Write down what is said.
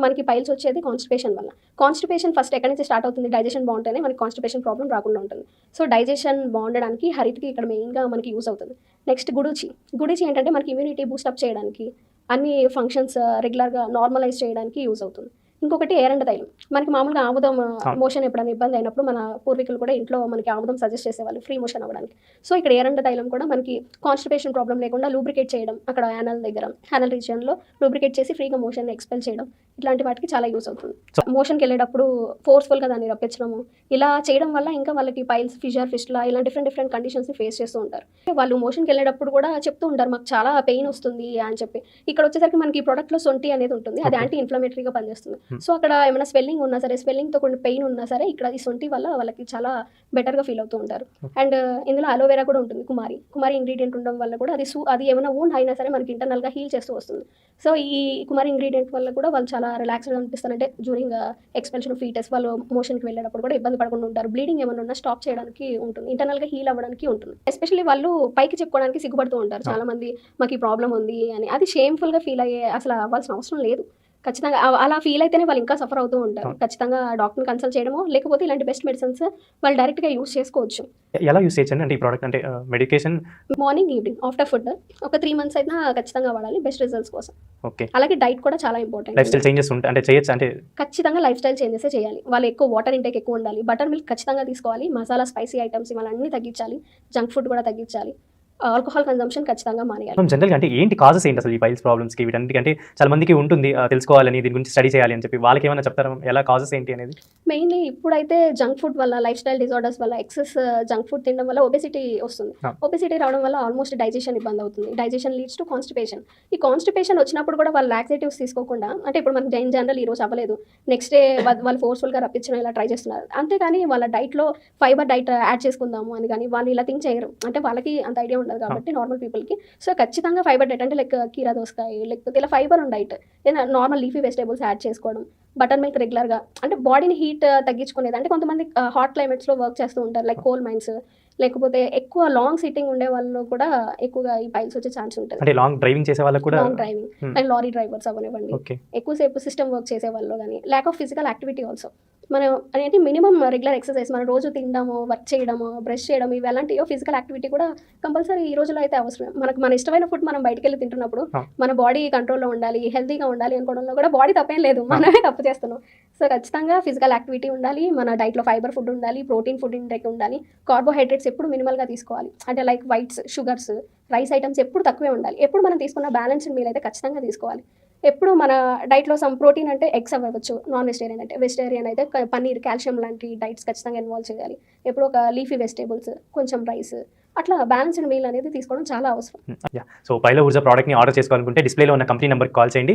మనకి పైల్స్ వచ్చేది కాన్స్టిపేషన్ వల్ల. కాన్స్టిపేషన్ ఫస్ట్ ఎక్కడి నుంచి స్టార్ట్ అవుతుంది? డైజెషన్ బాగుంటేనే మనకి కాన్స్టిపేషన్ ప్రాబ్లమ్ రాకుండా ఉంటుంది. సో డైజెషన్ బాగుండడానికి హరితకి ఇక్కడ మెయిన్గా మనకి యూస్ అవుతుంది. నెక్స్ట్ గుడూచి. గుడూచి ఏంటంటే మనకి ఇమ్యూనిటీ బూస్టప్ చేయడానికి, అన్ని ఫంక్షన్స్ రెగ్యులర్గా నార్మలైజ్ చేయడానికి యూజ్ అవుతుంది. ఇంకొకటి ఏరండ తైలం. మనకి మామూలుగా ఆముదం మోషన్ ఎప్పుడైనా ఇబ్బంది అయినప్పుడు మన పూర్వీకులు కూడా ఇంట్లో మనకి ఆముదం సజెస్ట్ చేసేవాళ్ళు ఫ్రీ మోషన్ అవ్వడానికి. సో ఇక్కడ ఏరండ తైలం కూడా మనకి కాన్స్టిపేషన్ ప్రాబ్లం లేకుండా లూబ్రికేట్ చేయడం, అక్కడ యానల్ దగ్గర యానల్ రీజియన్లో లూబ్రికేట్ చేసి ఫ్రీగా మోషన్ ఎక్స్పెల్ చేయడం, ఇట్లాంటి వాటికి చాలా యూస్ అవుతుంది. మోషన్కి వెళ్ళేటప్పుడు ఫోర్స్ఫుల్గా దాన్ని రప్పించడము, ఇలా చేయడం వల్ల ఇంకా వాళ్ళకి పైల్స్, ఫిషర్, ఫిస్టులా ఇలా డిఫరెంట్ కండిషన్స్ని ఫేస్ చేస్తూ ఉంటారు. వాళ్ళు మోషన్కి వెళ్ళేటప్పుడు కూడా చెప్తూ ఉంటారు మాకు చాలా పెయిన్ వస్తుంది అని చెప్పి. ఇక్కడ వచ్చేసరికి మనకి ఈ ప్రోడక్ట్లో సొంటి అనేది ఉంటుంది, అది యాంటీ ఇన్ఫ్లమేటరీగా పనిచేస్తుంది. సో అక్కడ ఏమైనా స్వెల్లింగ్ ఉన్నా సరే, స్వెల్లింగ్తో కొన్ని పెయిన్ ఉన్నా సరే, ఇక్కడ ఈ సొంటి వల్ల వాళ్ళకి చాలా బెటర్గా ఫీల్ అవుతూ ఉంటారు. అండ్ ఇందులో అలోవెరా కూడా ఉంటుంది, కుమారి ఇంగ్రీడియంట్ ఉండడం వల్ల కూడా అది ఏమైనా వూండ్ అయినా సరే మనకి ఇంటర్నల్గా హీల్ చేస్తూ వస్తుంది. సో ఈ కుమారి ఇంగ్రీడియంట్ వల్ల కూడా వాళ్ళు చాలా రిలాక్స్గా అనిపిస్తారంటే డ్యూరింగ్ ఎక్స్పెన్షన్ ఆఫ్ ఫీటస్ వాళ్ళు మోషన్కి వెళ్ళేటప్పుడు కూడా ఇబ్బంది పడకుండా ఉంటారు. బ్లీడింగ్ ఏమైనా ఉన్నా స్టాప్ చేయడానికి ఉంటుంది, ఇంటర్నల్గా హీల్ అవ్వడానికి ఉంటుంది. ఎస్పెషల్లీ వాళ్ళు పైకి చెప్పుకోవడానికి సిగ్గుపడుతూ ఉంటారు చాలా మంది, మాకు ఈ ప్రాబ్లం ఉంది అని. అది షేమ్ఫుల్గా ఫీల్ అయ్యే అసలు అవ్వాల్సిన అవసరం లేదు. ఖచ్చితంగా అలా ఫీల్ అయితేనే వాళ్ళు ఇంకా సఫర్ అవుతూ ఉంటారు. ఖచ్చితంగా డాక్టర్ని కన్సల్ట్ చేయడమో, లేకపోతే ఇలాంటి బెస్ట్ మెడిసిన్స్ వాళ్ళు డైరెక్ట్గా యూస్ చేసుకోవచ్చు. ఎలా యూస్ చేయొచ్చు అంటే ఈ ప్రోడక్ట్ అంటే medication morning, evening, after food ఒక 3 months అయినా ఖచ్చితంగా వాడాలి బెస్ట్ రిజల్ట్స్ కోసం. ఓకే. అలాగే డైట్ కూడా చాలా ఇంపార్టెంట్. లైఫ్ స్టైల్ చేంజెస్ ఉంటాయి అంటే చేయొచ్చు అంటే ఖచ్చితంగా లైఫ్ స్టైల్ చేంజెస్ చేయాలి. వాళ్ళు ఎక్కువ వాటర్ ఇంటేక్ ఎక్కువ ఉండాలి, బటర్ మిల్క్ ఖచ్చితంగా తీసుకోవాలి, మసాలా స్పైసీ ఐటమ్స్ ఇవన్నీ తగ్గించాలి, జంక్ ఫుడ్ కూడా తగ్గించాలి, ఆల్కహాల్ కన్జంప్షన్ ఖచ్చితంగా మానేయాలి. జనరల్గా అంటే ఏంటి కాజెస్ ఏంటి అసలు ఈ పైల్స్ ప్రాబ్లమ్స్కి? వీటన్నిటికి అంటే చాలా మందికి ఉంటుంది తెలుసుకోవాలని, దీని గురించి స్టడీ చేయాలి అని చెప్పి. వాళ్ళకి ఏమైనా చెప్తారా ఎలా కాజెస్ ఏంటి అనేది? మెయిన్లీ ఇప్పుడైతే జంక్ ఫుడ్ వల్ల, లైఫ్ స్టైల్ డిజార్డర్స్ వల్ల, ఎక్సెస్ జంక్ ఫుడ్ తినడం వల్ల ఒబెసిటీ వస్తుంది. ఒబెసిటీ రావడం వల్ల ఆల్మోస్ట్ డైజెషన్ ఇబ్బంది అవుతుంది. Digestion leads to constipation. ఈ కాన్స్టిపేషన్ వచ్చినప్పుడు కూడా వాళ్ళు లాక్సేటివ్స్ తీసుకోకుండా, అంటే ఇప్పుడు మనకి జనరల్ ఈ రోజు అవ్వలేదు, నెక్స్ట్ డే వాళ్ళు ఫోర్స్ఫుల్గా రప్పించడం ఇలా ట్రై చేస్తున్నారు. అంతేగాని వాళ్ళ డైట్లో ఫైబర్ డైట్ యాడ్ చేసుకుందాము అని కానీ వాళ్ళు ఇలా థింక్ చేయరు. అంటే వాళ్ళకి అంత ఐడియా ఉండదు కాబట్టి నార్మల్ పీపుల్కి. సో ఖచ్చితంగా ఫైబర్ డైట్ అంటే లైక్ కీరా దోసకాయ, లేకపోతే ఇలా ఫైబర్ ఉన్న డైట్, ఏదైనా నార్మల్ లీఫీ వెజిటేబుల్స్ యాడ్ చేసుకోవడం, బటర్ మిల్క్ రెగ్యులర్గా, అంటే బాడీని హీట్ తగ్గించుకునేది. అంటే కొంతమంది హాట్ క్లైమేట్స్లో వర్క్ చేస్తూ ఉంటారు, లైక్ కోల్ మైన్స్, లేకపోతే ఎక్కువ లాంగ్ సిట్టింగ్ ఉండే వాళ్ళు కూడా ఎక్కువగా ఈ పైల్స్ వచ్చే ఛాన్స్ ఉంటుంది. అంటే లాంగ్ డ్రైవింగ్ చేసే వాళ్ళకి కూడా, long driving like lorry drivers అవ్వనివ్వండి, ఎక్కువసేపు సిస్టమ్ వర్క్ చేసే వాళ్ళు కానీ, lack of physical activity also. మనం అనేది మినిమం రెగ్యులర్ ఎక్సర్సైజ్, మనం రోజు తినడము, వర్క్ చేయడము, బ్రష్ చేయడం, ఇవి ఎలాంటివో ఫిజికల్ యాక్టివిటీ కూడా కంపల్సరీ ఈ రోజులో అయితే అవసరం. మన ఇష్టమైన ఫుడ్ మనం బయటకు వెళ్ళి తింటున్నప్పుడు మన బాడీ కంట్రోల్లో ఉండాలి, హెల్తీగా ఉండాలి అనుకోవడంలో కూడా బాడీ తప్పేం లేదు, మనమే తప్పు చేస్తున్నాం. సో ఖచ్చితంగా ఫిజికల్ యాక్టివిటీ ఉండాలి, మన డైట్లో ఫైబర్ ఫుడ్ ఉండాలి, ప్రోటీన్ ఫుడ్ ఇంటేక్ ఉండాలి, కార్బోహైడ్రేట్స్ ఎప్పుడు మినిమల్గా తీసుకోవాలి, అంటే like whites, sugars, rice items ఎప్పుడు తక్కువే ఉండాలి. ఎప్పుడు మనం తీసుకున్న బ్యాలెన్స్డ్ మీల్ అయితే ఖచ్చితంగా తీసుకోవాలి. ఎప్పుడు మన డైట్లో సమ్ ప్రోటీన్ అంటే ఎగ్స్ అవ్వచ్చు, నాన్ వెజిటేరియన్ అంటే, వెజిటేరియన్ అయితే పన్నీర్, కాల్షియం లాంటి డైట్స్ ఖచ్చితంగా ఇన్వాల్వ్ చేయాలి. ఎప్పుడు ఒక లీఫీ వెజిటేబుల్స్, కొంచెం రైస్, అట్లా బ్యాలెన్స్డ్ మీల్ అనేది తీసుకోవడం చాలా అవసరం. సో పైలో ఊర్జా ప్రోడక్ట్ని ఆర్డర్ చేసుకోవాలనుకుంటే డిస్ప్లేలో ఉన్న కంపెనీ నెంబర్కి కాల్ చేయండి.